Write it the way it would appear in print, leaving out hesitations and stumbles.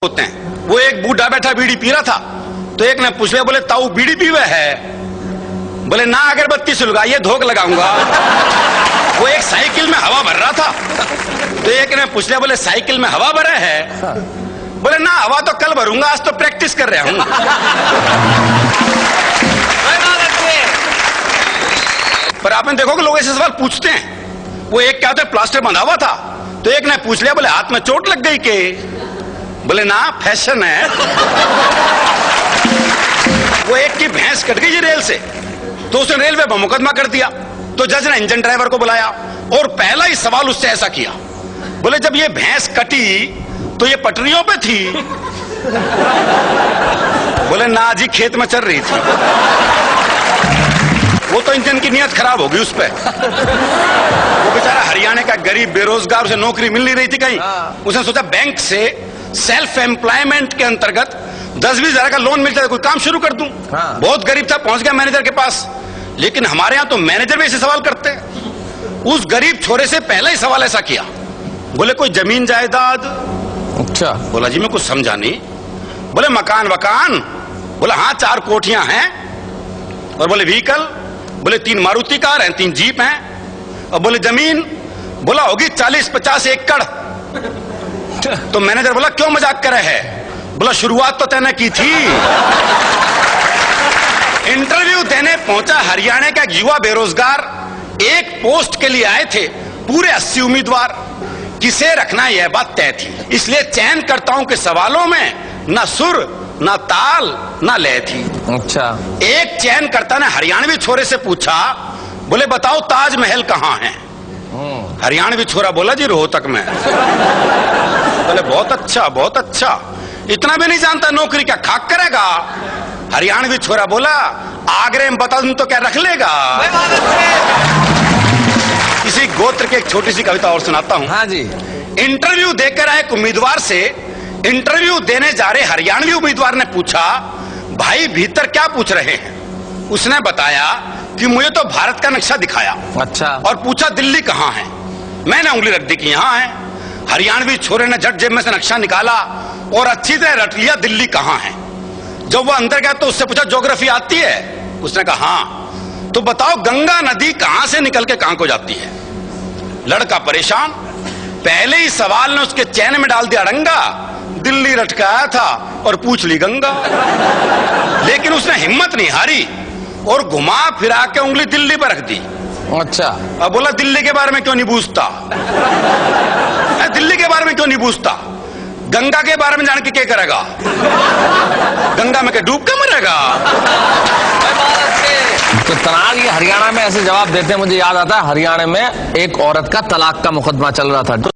होते हैं। वो एक बूढ़ा बैठा बीड़ी पी रहा था, तो एक ने पूछ लिया, बोले ताऊ बीड़ी पीवे है? बोले ना, अगरबत्ती सुलगाइए, धोख लगाऊंगा। वो एक साइकिल में हवा भर रहा था, तो एक ने पूछ लिया, बोले साइकिल में हवा भरा है? बोले ना, हवा तो कल भरूंगा, आज तो प्रैक्टिस कर रहा हूं। पर आपने देखो कि लोग ऐसे सवाल पूछते हैं। वो एक क्या होता है, प्लास्टर बंधा हुआ था, तो एक ने पूछ लिया, बोले हाथ में चोट लग गई के? बोले ना, फैशन है। वो एक की भैंस कट गई रेल से, तो उसने रेलवे पर मुकदमा कर दिया। तो जज ने इंजन ड्राइवर को बुलाया और पहला ही सवाल उससे ऐसा किया, बोले जब ये भैंस कटी तो ये पटरियों पे थी? बोले ना जी, खेत में चल रही थी। वो तो इंजन की नियत खराब होगी उस पे। वो बेचारा हरियाणा का गरीब बेरोजगार, उसे नौकरी मिल नहीं रही थी कहीं। उसने सोचा बैंक से सेल्फ एम्प्लॉयमेंट के अंतर्गत 10-20 हजार का लोन मिलता है, कोई काम शुरू कर दूं। बहुत गरीब था, पहुंच गया मैनेजर के पास। लेकिन हमारे यहां तो मैनेजर भी ऐसे सवाल करते हैं। उस गरीब छोरे से पहला ही सवाल ऐसा किया, बोले कोई जमीन जायदाद? अच्छा। बोला जी मैं कुछ समझा नहीं। बोले मकान वकान? बोला हाँ, 4 कोठियां हैं। और बोले व्हीकल? बोले 3 मारुति कार हैं, 3 जीप हैं। और बोले जमीन? बोला होगी 40-50 एकड़। तो मैनेजर बोला क्यों मजाक कर रहे हैं? बोला शुरुआत तो तैने की थी। इंटरव्यू देने पहुंचा हरियाणा का युवा बेरोजगार, एक पोस्ट के लिए आए थे पूरे 80 उम्मीदवार। किसे रखना यह बात तय थी, इसलिए चयनकर्ताओं के सवालों में ना सुर, ना ताल, ना लय थी। अच्छा। एक चयनकर्ता ने हरियाणवी छोरे से पूछा, बोले बताओ ताजमहल कहां है? हरियाणवी छोरा बोला जी रोहतक में। बोले बहुत अच्छा, बहुत अच्छा, इतना भी नहीं जानता, नौकरी क्या खाक करेगा? हरियाणवी छोरा बोला आगरे में बता दूं तो क्या रख लेगा? इसी गोत्र की एक छोटी सी कविता और सुनाता हूं। हाँ जी। इंटरव्यू देकर आए एक उम्मीदवार से इंटरव्यू देने जा रहे हरियाणवी उम्मीदवार ने पूछा, भाई भीतर क्या पूछ रहे हैं? उसने बताया कि मुझे तो भारत का नक्शा दिखाया। अच्छा। और पूछा दिल्ली कहां है? मैंने उंगली रख दी कि यहां है। हरियाणवी छोरे ने झट जेब में से नक्शा निकाला और अच्छी तरह रट लिया दिल्ली कहां है। जब वो अंदर गया तो उससे पूछा ज्योग्राफी आती है? उसने कहा हाँ। तो बताओ गंगा नदी कहां से निकल के कहां को जाती है? लड़का परेशान, पहले ही सवाल ने उसके चैन में डाल दिया रंगा। दिल्ली रटकाया था और पूछ ली गंगा। लेकिन उसने हिम्मत नहीं हारी और घुमा फिरा के उंगली दिल्ली पर रख दी। अच्छा। अब बोला दिल्ली के बारे में क्यों नहीं पूछता? दिल्ली के बारे में क्यों नहीं पूछता? गंगा के बारे में जान के क्या करेगा? गंगा में क्या डूब के मरेगा? तो तनाल ये हरियाणा में ऐसे जवाब देते हैं, मुझे याद आता है हरियाणा में एक औरत का तलाक का मुकदमा चल रहा था।